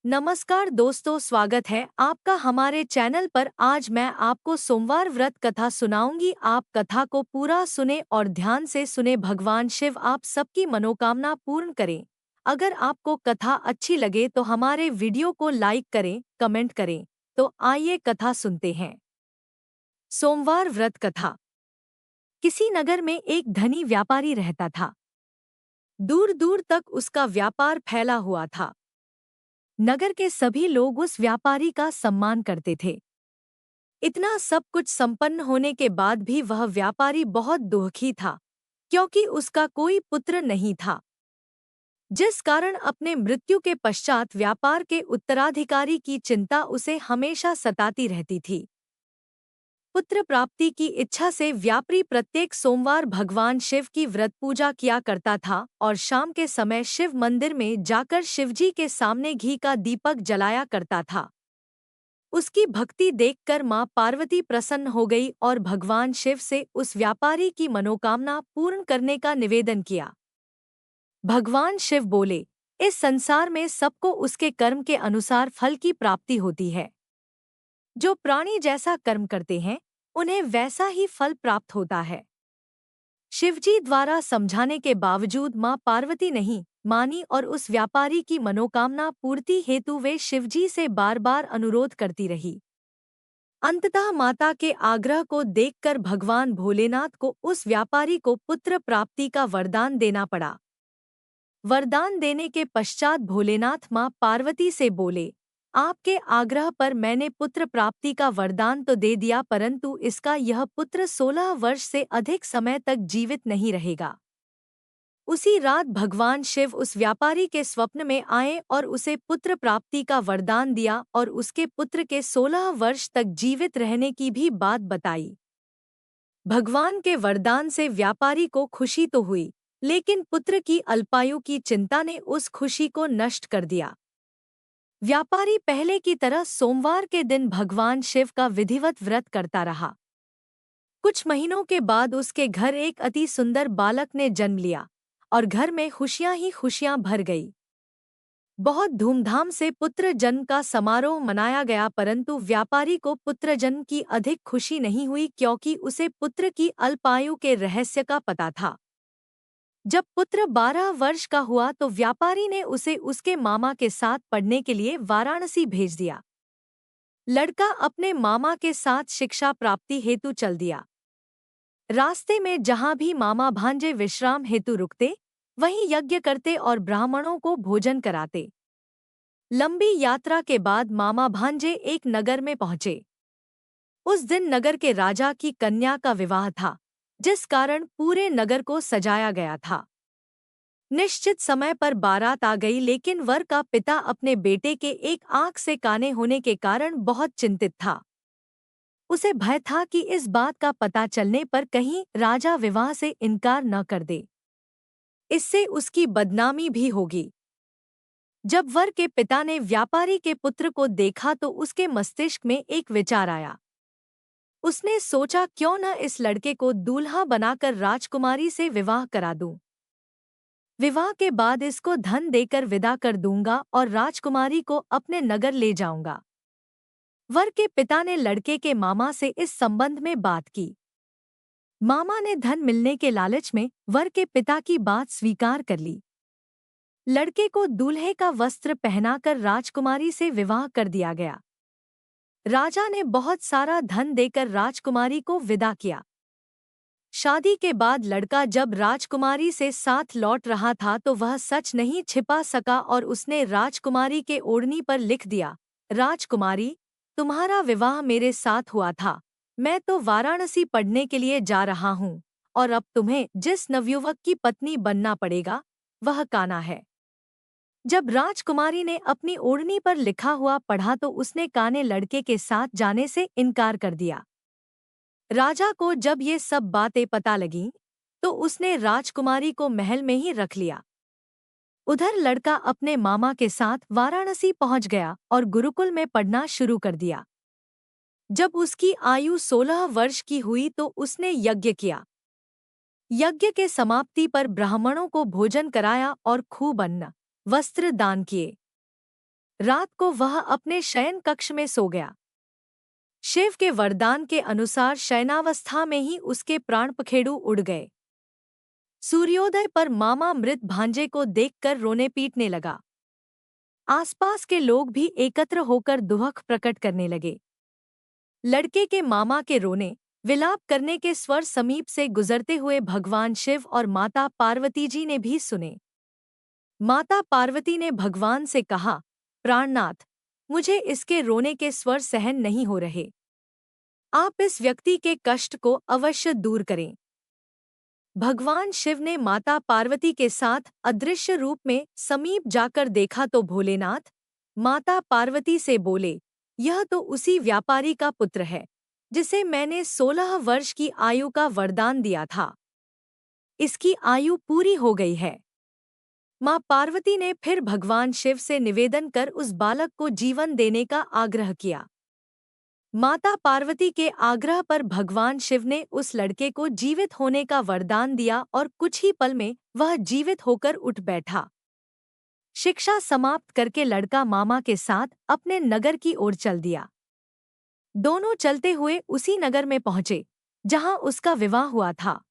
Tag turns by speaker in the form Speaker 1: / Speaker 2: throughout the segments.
Speaker 1: नमस्कार दोस्तों, स्वागत है आपका हमारे चैनल पर। आज मैं आपको सोमवार व्रत कथा सुनाऊंगी। आप कथा को पूरा सुने और ध्यान से सुने। भगवान शिव आप सबकी मनोकामना पूर्ण करें। अगर आपको कथा अच्छी लगे तो हमारे वीडियो को लाइक करें, कमेंट करें। तो आइए कथा सुनते हैं। सोमवार व्रत कथा। किसी नगर में एक धनी व्यापारी रहता था। दूर दूर तक उसका व्यापार फैला हुआ था। नगर के सभी लोग उस व्यापारी का सम्मान करते थे। इतना सब कुछ संपन्न होने के बाद भी वह व्यापारी बहुत दुखी था, क्योंकि उसका कोई पुत्र नहीं था, जिस कारण अपने मृत्यु के पश्चात व्यापार के उत्तराधिकारी की चिंता उसे हमेशा सताती रहती थी। पुत्र प्राप्ति की इच्छा से व्यापारी प्रत्येक सोमवार भगवान शिव की व्रत पूजा किया करता था और शाम के समय शिव मंदिर में जाकर शिवजी के सामने घी का दीपक जलाया करता था। उसकी भक्ति देखकर मां पार्वती प्रसन्न हो गई और भगवान शिव से उस व्यापारी की मनोकामना पूर्ण करने का निवेदन किया। भगवान शिव बोले, इस संसार में सबको उसके कर्म के अनुसार फल की प्राप्ति होती है। जो प्राणी जैसा कर्म करते हैं उन्हें वैसा ही फल प्राप्त होता है। शिवजी द्वारा समझाने के बावजूद मां पार्वती नहीं मानी और उस व्यापारी की मनोकामना पूर्ति हेतु वे शिवजी से बार बार अनुरोध करती रही। अंततः माता के आग्रह को देखकर भगवान भोलेनाथ को उस व्यापारी को पुत्र प्राप्ति का वरदान देना पड़ा। वरदान देने के पश्चात भोलेनाथ मां पार्वती से बोले, आपके आग्रह पर मैंने पुत्र प्राप्ति का वरदान तो दे दिया, परंतु इसका यह पुत्र 16 वर्ष से अधिक समय तक जीवित नहीं रहेगा। उसी रात भगवान शिव उस व्यापारी के स्वप्न में आए और उसे पुत्र प्राप्ति का वरदान दिया और उसके पुत्र के 16 वर्ष तक जीवित रहने की भी बात बताई। भगवान के वरदान से व्यापारी को खुशी तो हुई, लेकिन पुत्र की अल्पायु की चिंता ने उस खुशी को नष्ट कर दिया। व्यापारी पहले की तरह सोमवार के दिन भगवान शिव का विधिवत व्रत करता रहा। कुछ महीनों के बाद उसके घर एक अति सुंदर बालक ने जन्म लिया और घर में खुशियां ही खुशियां भर गई। बहुत धूमधाम से पुत्र जन्म का समारोह मनाया गया, परंतु व्यापारी को पुत्र जन्म की अधिक खुशी नहीं हुई, क्योंकि उसे पुत्र की अल्पायु के रहस्य का पता था। जब पुत्र 12 वर्ष का हुआ तो व्यापारी ने उसे उसके मामा के साथ पढ़ने के लिए वाराणसी भेज दिया। लड़का अपने मामा के साथ शिक्षा प्राप्ति हेतु चल दिया। रास्ते में जहां भी मामा भांजे विश्राम हेतु रुकते, वहीं यज्ञ करते और ब्राह्मणों को भोजन कराते। लंबी यात्रा के बाद मामा भांजे एक नगर में पहुंचे। उस दिन नगर के राजा की कन्या का विवाह था, जिस कारण पूरे नगर को सजाया गया था। निश्चित समय पर बारात आ गई, लेकिन वर का पिता अपने बेटे के एक आंख से काने होने के कारण बहुत चिंतित था। उसे भय था कि इस बात का पता चलने पर कहीं राजा विवाह से इनकार न कर दे, इससे उसकी बदनामी भी होगी। जब वर के पिता ने व्यापारी के पुत्र को देखा तो उसके मस्तिष्क में एक विचार आया। उसने सोचा, क्यों न इस लड़के को दूल्हा बनाकर राजकुमारी से विवाह करा दूं। विवाह के बाद इसको धन देकर विदा कर दूंगा और राजकुमारी को अपने नगर ले जाऊंगा। वर के पिता ने लड़के के मामा से इस संबंध में बात की। मामा ने धन मिलने के लालच में वर के पिता की बात स्वीकार कर ली। लड़के को दूल्हे का वस्त्र पहनाकर राजकुमारी से विवाह कर दिया गया। राजा ने बहुत सारा धन देकर राजकुमारी को विदा किया। शादी के बाद लड़का जब राजकुमारी से साथ लौट रहा था तो वह सच नहीं छिपा सका और उसने राजकुमारी के ओढ़नी पर लिख दिया, राजकुमारी, तुम्हारा विवाह मेरे साथ हुआ था। मैं तो वाराणसी पढ़ने के लिए जा रहा हूँ और अब तुम्हें जिस नवयुवक की पत्नी बनना पड़ेगा वह कान्हा है। जब राजकुमारी ने अपनी ओढ़नी पर लिखा हुआ पढ़ा तो उसने काने लड़के के साथ जाने से इनकार कर दिया। राजा को जब ये सब बातें पता लगीं, तो उसने राजकुमारी को महल में ही रख लिया। उधर लड़का अपने मामा के साथ वाराणसी पहुंच गया और गुरुकुल में पढ़ना शुरू कर दिया। जब उसकी आयु 16 वर्ष की हुई तो उसने यज्ञ किया। यज्ञ के समाप्ति पर ब्राह्मणों को भोजन कराया और खूब अन्न वस्त्र दान किए। रात को वह अपने शयन कक्ष में सो गया। शिव के वरदान के अनुसार शयनावस्था में ही उसके प्राण पखेरु उड़ गए। सूर्योदय पर मामा मृत भांजे को देखकर रोने पीटने लगा। आसपास के लोग भी एकत्र होकर दुख प्रकट करने लगे। लड़के के मामा के रोने विलाप करने के स्वर समीप से गुजरते हुए भगवान शिव और माता पार्वती जी ने भी सुने। माता पार्वती ने भगवान से कहा, प्राणनाथ, मुझे इसके रोने के स्वर सहन नहीं हो रहे। आप इस व्यक्ति के कष्ट को अवश्य दूर करें। भगवान शिव ने माता पार्वती के साथ अदृश्य रूप में समीप जाकर देखा तो भोलेनाथ माता पार्वती से बोले, यह तो उसी व्यापारी का पुत्र है जिसे मैंने 16 वर्ष की आयु का वरदान दिया था। इसकी आयु पूरी हो गई है। मां पार्वती ने फिर भगवान शिव से निवेदन कर उस बालक को जीवन देने का आग्रह किया। माता पार्वती के आग्रह पर भगवान शिव ने उस लड़के को जीवित होने का वरदान दिया और कुछ ही पल में वह जीवित होकर उठ बैठा। शिक्षा समाप्त करके लड़का मामा के साथ अपने नगर की ओर चल दिया। दोनों चलते हुए उसी नगर में पहुंचे जहां उसका विवाह हुआ था।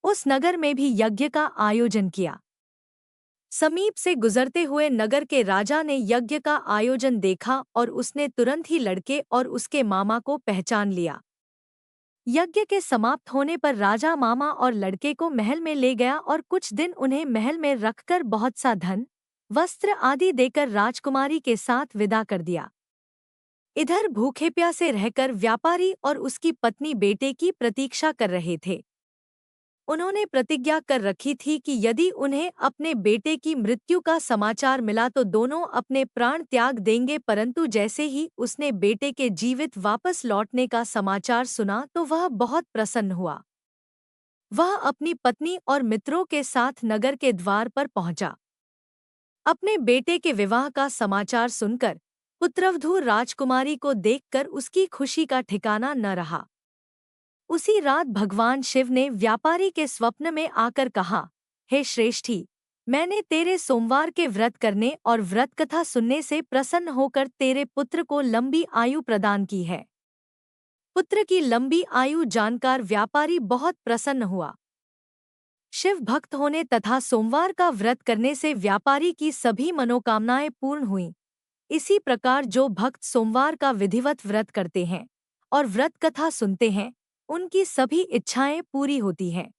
Speaker 1: उस नगर में भी यज्ञ का आयोजन किया। समीप से गुजरते हुए नगर के राजा ने यज्ञ का आयोजन देखा और उसने तुरंत ही लड़के और उसके मामा को पहचान लिया। यज्ञ के समाप्त होने पर राजा मामा और लड़के को महल में ले गया और कुछ दिन उन्हें महल में रखकर बहुत सा धन, वस्त्र आदि देकर राजकुमारी के साथ विदा कर दिया। इधर भूखे प्यासे रहकर व्यापारी और उसकी पत्नी बेटे की प्रतीक्षा कर रहे थे। उन्होंने प्रतिज्ञा कर रखी थी कि यदि उन्हें अपने बेटे की मृत्यु का समाचार मिला तो दोनों अपने प्राण त्याग देंगे, परंतु जैसे ही उसने बेटे के जीवित वापस लौटने का समाचार सुना तो वह बहुत प्रसन्न हुआ। वह अपनी पत्नी और मित्रों के साथ नगर के द्वार पर पहुंचा। अपने बेटे के विवाह का समाचार सुनकर पुत्रवधू राजकुमारी को देखकर उसकी खुशी का ठिकाना न रहा। उसी रात भगवान शिव ने व्यापारी के स्वप्न में आकर कहा, हे श्रेष्ठी, मैंने तेरे सोमवार के व्रत करने और व्रत कथा सुनने से प्रसन्न होकर तेरे पुत्र को लंबी आयु प्रदान की है। पुत्र की लंबी आयु जानकर व्यापारी बहुत प्रसन्न हुआ। शिव भक्त होने तथा सोमवार का व्रत करने से व्यापारी की सभी मनोकामनाएं पूर्ण हुईं। इसी प्रकार जो भक्त सोमवार का विधिवत व्रत करते हैं और व्रत कथा सुनते हैं, उनकी सभी इच्छाएं पूरी होती हैं।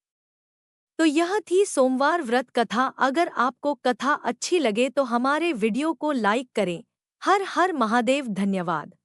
Speaker 1: तो यह थी सोमवार व्रत कथा। अगर आपको कथा अच्छी लगे तो हमारे वीडियो को लाइक करें। हर हर महादेव। धन्यवाद।